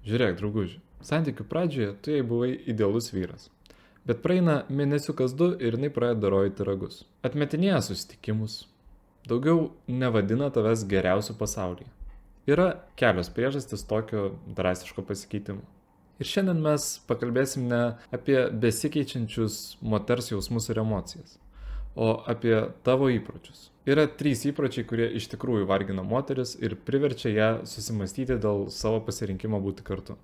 Žiūrėk, drauguži, santykių pradžioje tu jai buvai idealus vyras. Bet praeina mėnesiukas du ir jinai pradeda rodyti ragus. Atmetinėja susitikimus. Daugiau nevadina tavęs geriausiu pasaulyje. Yra kelios priežastys tokio drastiško pasikeitimo. Ir šiandien mes pakalbėsim ne apie besikeičiančius moters jausmus ir emocijas, o apie tavo įpročius. Yra 3 įpročiai, kurie iš tikrųjų vargina moteris ir priverčia ją susimastyti dėl savo pasirinkimo būti kartu.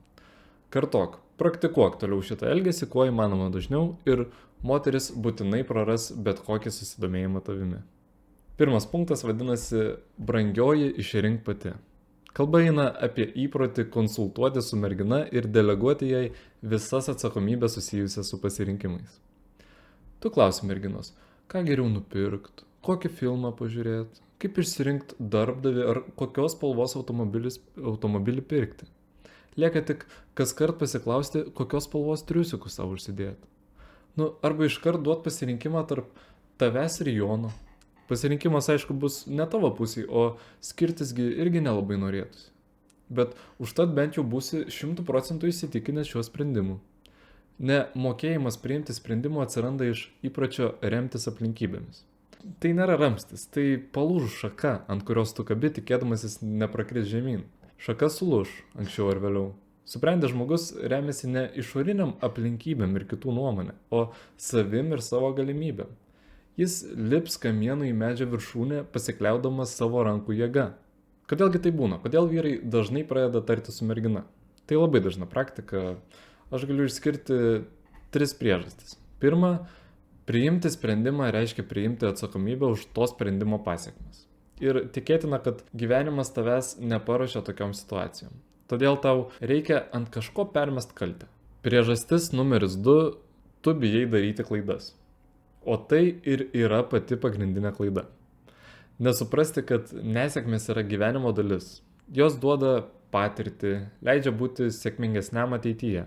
Kartok, praktikuok toliau šitą elgesį kuo įmanoma dažniau ir moteris būtinai praras bet kokį susidomėjimą tavimi. Pirmas punktas vadinasi brangioji išrink pati. Kalba eina apie įprotį konsultuoti su mergina ir deleguoti jai visas atsakomybės susijusias su pasirinkimais. Tu klausi merginos, ką geriau nupirkti, kokį filmą pažiūrėti, kaip išsirinkti darbdavį ar kokios spalvos automobilį pirkti. Lieka tik kaskart pasiklausti, kokios spalvos triusikus savo užsidėti. Arba iškart duot pasirinkimą tarp tavęs ir Jono. Pasirinkimas, aišku, bus ne tavo pusėje, o skirtisgi irgi nelabai norėtųsi. Bet užtat bent jau būsi 100% įsitikinęs šiuo sprendimu. Nemokėjimas priimti sprendimų atsiranda iš įpročio remtis aplinkybėmis. Tai nėra ramstis, tai palūžų šaka, ant kurios tu kabi, tikėdamasis neprakris žemyn. Šaka sulūž, anksčiau ar vėliau. Subrendęs žmogus remiasi ne išoriniam aplinkybėm ir kitų nuomonė, o savim ir savo galimybėm. Jis lips kamienų į medžio viršūnę, pasikliaudamas savo rankų jėga. Kodėlgi tai būna? Kodėl vyrai dažnai pradeda tarti su mergina? Tai labai dažna praktika. Aš galiu išskirti 3 priežastis. Pirma, priimti sprendimą reiškia priimti atsakomybę už to sprendimo pasiekmes. Ir tikėtina, kad gyvenimas tavęs neparuošia tokiom situacijom. Todėl tau reikia ant kažko permest kaltę. Priežastis numeris 2, tu bijai daryti klaidas. O tai ir yra pati pagrindinė klaida. Nesuprasti, kad nesėkmės yra gyvenimo dalis. Jos duoda patirtį, leidžia būti sėkmingesniam ateityje.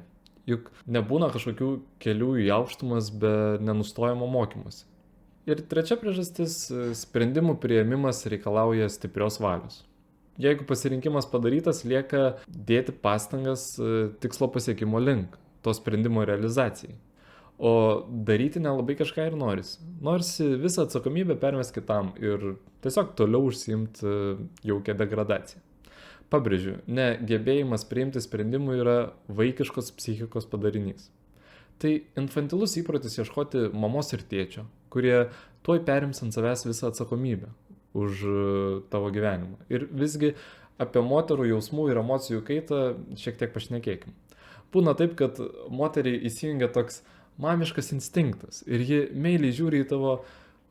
Juk nebūna kažkokių kelių į aukštumas be nenustojamo mokymosi. Ir trečia priežastis - sprendimų priėmimas reikalauja stiprios valios. Jeigu pasirinkimas padarytas, lieka dėti pastangas tikslo pasiekimo link, to sprendimo realizacijai. O daryti nelabai kažką ir norisi. Norisi visą atsakomybę permest kitam ir tiesiog toliau užsiimti jaukią degradaciją. Pabrėžiu, negebėjimas priimti sprendimų yra vaikiškos psichikos padarinys. Tai infantilus įprotis ieškoti mamos ir tėčio, kurie tuoj perims ant savęs visą atsakomybę už tavo gyvenimą. Ir visgi apie moterų jausmų ir emocijų kaitą šiek tiek pašnekėkim. Būna taip, kad moteriai įsijungia toks mamiškas instinktas ir ji meiliai žiūri į tavo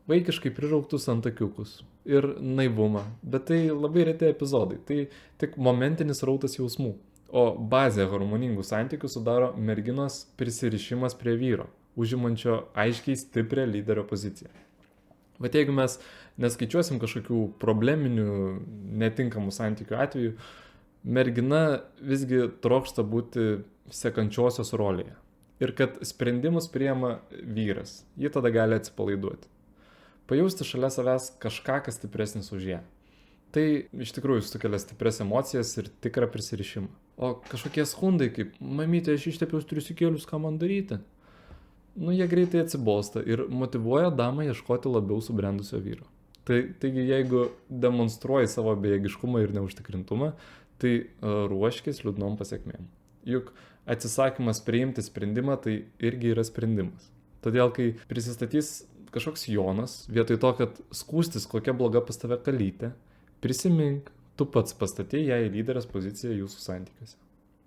vaikiškai prirauktus antakiukus ir naivumą, bet tai labai reti epizodai, tai tik momentinis rautas jausmų, o bazė harmoningų santykių sudaro merginos prisirišimas prie vyro, užimančio aiškiai stiprią lyderio poziciją. Bet jeigu mes neskaičiuosim kažkokių probleminių, netinkamų santykių atveju, mergina visgi trokšta būti sekančiosios rolėje. Ir kad sprendimus priima vyras, ji tada gali atsipalaiduoti. Pajausti šalia savęs kažką, kas stipresnis už ją. Tai iš tikrųjų sukelia stiprias emocijas ir tikrą prisirišimą. O kažkokie skundai kaip, mamytė, aš ištepiau triusikėlius, ką man daryti? Jie greitai atsibosta ir motyvuoja damą ieškoti labiau subrendusio vyro. Taigi jeigu demonstruoji savo bejėgiškumą ir neužtikrintumą, tai ruoškis liūdnom pasiekmėm. Juk atsisakymas priimti sprendimą tai irgi yra sprendimas. Todėl, kai prisistatys kažkoks Jonas, vietoj to, kad skūstis kokia bloga pas tave kalytė, prisimink, tu pats pastatei ją į lyderės poziciją jūsų santykiuose.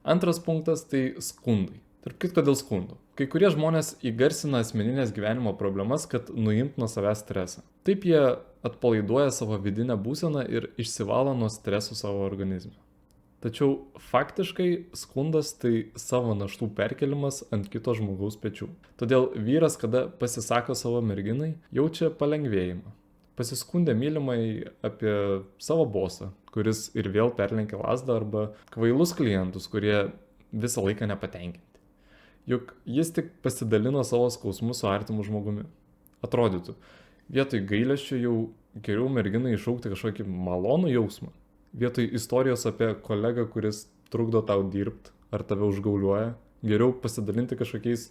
Antras punktas tai skundai. Tarp kitko dėl skundų. Kai kurie žmonės įgarsina asmeninės gyvenimo problemas, kad nuimt nuo savęs stresą. Taip jie atpalaiduoja savo vidinę būseną ir išsivalo nuo stresų savo organizme. Tačiau faktiškai skundas tai savo naštų perkelimas ant kito žmogaus pečių. Todėl vyras, kada pasisako savo merginai, jaučia palengvėjimą. Pasiskundė mylimai apie savo bosą, kuris ir vėl perlenkė lazdą, arba kvailus klientus, kurie visą laiką nepatenkinti. Juk jis tik pasidalino savo skausmu su artimu žmogumi. Atrodytų, vietoj gailesčio jau geriau merginai iššaukti kažkokį malonų jausmą. Vietoj istorijos apie kolegą, kuris trukdo tau dirbti, ar tave užgauliuoja. Geriau pasidalinti kažkokiais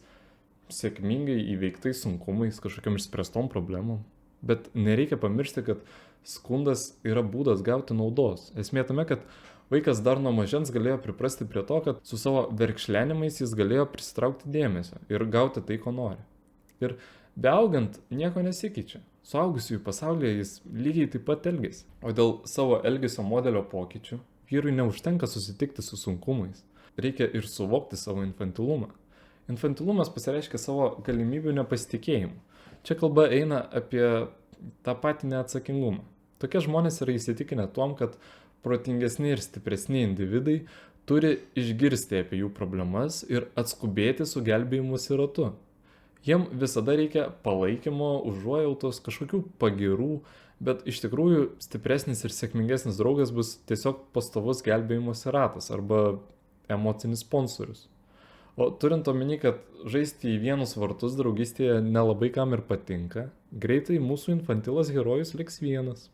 sėkmingai įveiktais sunkumais, kažkokiam išspręstom problemom. Bet nereikia pamiršti, kad skundas yra būdas gauti naudos. Esmė tame, kad vaikas dar nuo mažens galėjo priprasti prie to, kad su savo verkšlenimais jis galėjo prisitraukti dėmesio ir gauti tai, ko nori. Ir beaugant nieko nesikeičia. Suaugusiųjų pasaulyje jis lygiai taip pat elgesi. O dėl savo elgesio modelio pokyčių vyrui neužtenka susitikti su sunkumais. Reikia ir suvokti savo infantilumą. Infantilumas pasireiškia savo galimybių nepasitikėjimu. Čia kalba eina apie tą patį neatsakingumą. Tokie žmonės yra įsitikinę tuom, kad protingesni ir stipresni individai turi išgirsti apie jų problemas ir atskubėti su gelbėjimusi ratu. Jiem visada reikia palaikymo, užuojautos, kažkokių pagirų, bet iš tikrųjų stipresnis ir sėkmingesnis draugas bus tiesiog pastovus gelbėjimusi ratas arba emocinis sponsorius. O turint omeny, kad žaisti į vienus vartus draugystėje nelabai kam ir patinka, greitai mūsų infantilas herojus liks vienas.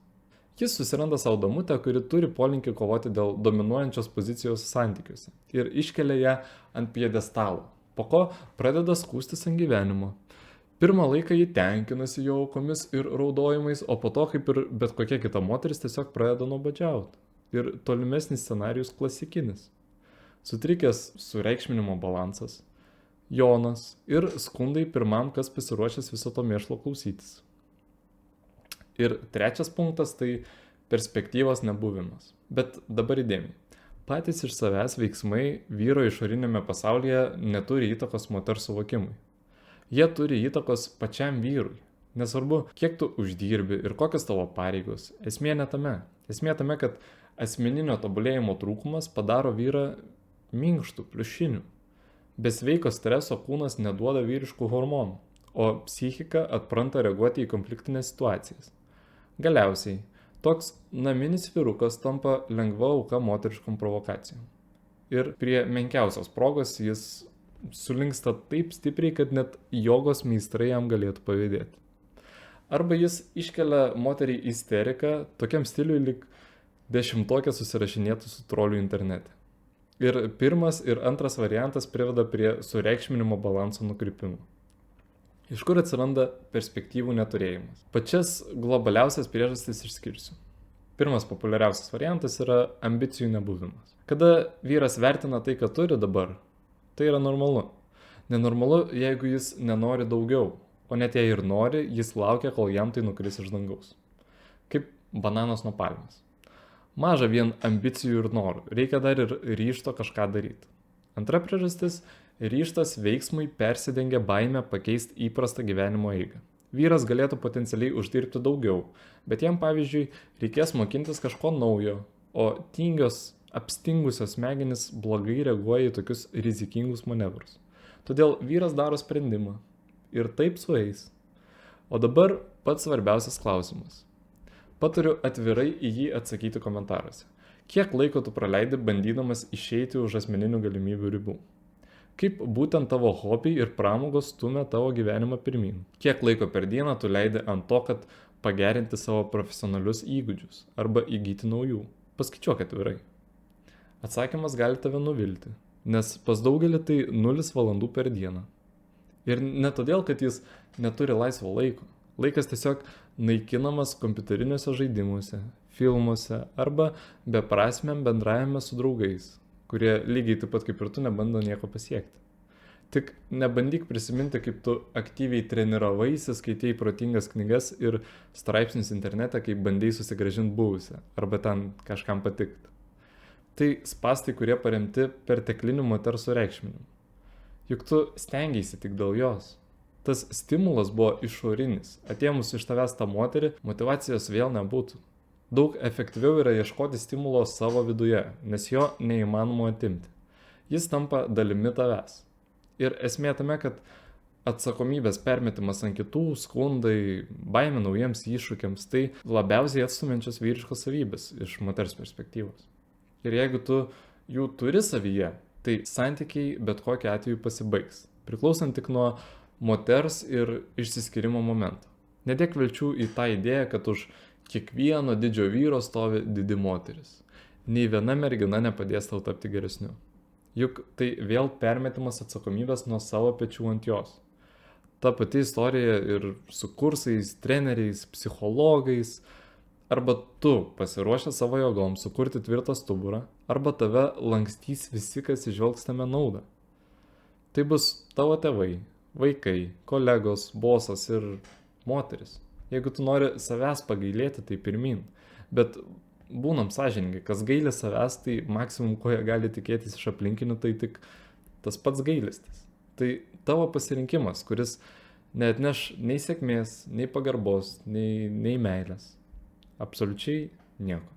Jis susiranda savo damutę, kuri turi polinkį kovoti dėl dominuojančios pozicijos santykiuose ir iškelia ją ant pjedestalo, po ko pradeda skųstis ant gyvenimo. Pirmą laiką jį tenkinasi jo aukomis ir raudojimais, o po to, kaip ir bet kokia kita moteris, tiesiog pradeda nuobodžiauti. Ir tolimesnis scenarijus klasikinis. Sutrikęs sureikšminimo balansas, Jonas ir skundai pirmam, kas pasiruošęs viso to mėšlo klausytis. Ir trečias punktas tai perspektyvos nebuvimas. Bet dabar įdėmiai. Patys iš savęs veiksmai vyro išorinėme pasaulyje neturi įtakos moters suvokimui. Jie turi įtakos pačiam vyrui. Nesvarbu, kiek tu uždirbi ir kokios tavo pareigos. Esmė ne tame. Esmė tame, kad asmeninio tobulėjimo trūkumas padaro vyrą minkštų, pliušinių. Be sveiko streso kūnas neduoda vyriškų hormonų, o psichika atpranta reaguoti į konfliktinės situacijas. Galiausiai, toks naminis vyrukas tampa lengva auka moteriškom provokacijom. Ir prie menkiausios progos jis sulinksta taip stipriai, kad net jogos meistrai jam galėtų pavydėti. Arba jis iškelia moterį isteriką tokiam stiliui, lyg 10-tokė susirašinėtų su troliu internete. Ir pirmas ir antras variantas priveda prie sureikšminimo balanso nukrypimo. Iš kur atsiranda perspektyvų neturėjimas? Pačias globaliausias priežastis išskirsiu. Pirmas populiariausias variantas yra ambicijų nebuvimas. Kada vyras vertina tai, ką turi dabar, tai yra normalu. Nenormalu, jeigu jis nenori daugiau, o net jei ir nori, jis laukia, kol jam tai nukris iš dangaus. Kaip bananas nuo palmės. Maža vien ambicijų ir norų, reikia dar ir ryžto kažką daryti. Antra priežastis – ryžtas veiksmui persidengia baimę pakeisti įprastą gyvenimo eigą. Vyras galėtų potencialiai uždirbti daugiau, bet jam, pavyzdžiui, reikės mokintis kažko naujo, o tingios, apstingusios smegenys blogai reaguoja į tokius rizikingus manevrus. Todėl vyras daro sprendimą ir taip sueis. O dabar pats svarbiausias klausimas. Patariu atvirai į jį atsakyti komentaruose. Kiek laiko tu praleidi bandydamas išeiti už asmeninių galimybių ribų? Kaip būtent tavo hobiai ir pramogos stumia tavo gyvenimą pirmyn? Kiek laiko per dieną tu leidi ant to, kad pagerinti savo profesionalius įgūdžius arba įgyti naujų? Paskaičiuok atvirai. Atsakymas gali tave nuvilti, nes pas daugelį tai 0 valandų per dieną. Ir ne todėl, kad jis neturi laisvo laiko. Laikas tiesiog naikinamas kompiuteriniuose žaidimuose, filmuose arba beprasmiam bendravime su draugais, kurie lygiai taip pat kaip ir tu nebando nieko pasiekti. Tik nebandyk prisiminti, kaip tu aktyviai treniravaisi, skaitėjai protingas knygas ir straipsnius internete, kaip bandėjai susigrąžinti buvusią, arba ten kažkam patikti. Tai spastai, kurie paremti pertekliniu moters sureikšminimu. Juk tu stengiaisi tik dėl jos. Tas stimulas buvo išorinis, atėmus iš tavęs tą moterį, motyvacijos vėl nebūtų. Daug efektyviau yra ieškoti stimulo savo viduje, nes jo neįmanoma atimti. Jis tampa dalimi tavęs. Ir esmė tame, kad atsakomybės permetimas ant kitų, skundai, baimė naujiems iššūkiams, tai labiausiai atstumiančios vyriškos savybės iš moters perspektyvos. Ir jeigu tu jų turi savyje, tai santykiai bet kokiu atveju pasibaigs, priklausant tik nuo moters ir išsiskyrimo momento. Nedėk vilčių į tą idėją, kad už kiekvieno didžio vyro stovi didi moteris. Nei viena mergina nepadės tau tapti geresniu. juk tai vėl permetimas atsakomybės nuo savo pečių ant jos. Ta pati istorija ir su kursais, treneriais, psichologais. Arba tu pasiruošę savo jėgom sukurti tvirtą stuburą, arba tave lankstys visi, kas išvelgs tame naudą. Tai bus tavo tėvai, vaikai, kolegos, bosas ir moteris. Jeigu tu nori savęs pagailėti, tai pirmin. Bet būnam sąžininkai, kas gaili savęs, tai maksimum, ko jie gali tikėtis iš aplinkinių, tai tik tas pats gailestis. Tai tavo pasirinkimas, kuris neatneš nei sėkmės, nei pagarbos, nei meilės. Absoliučiai nieko.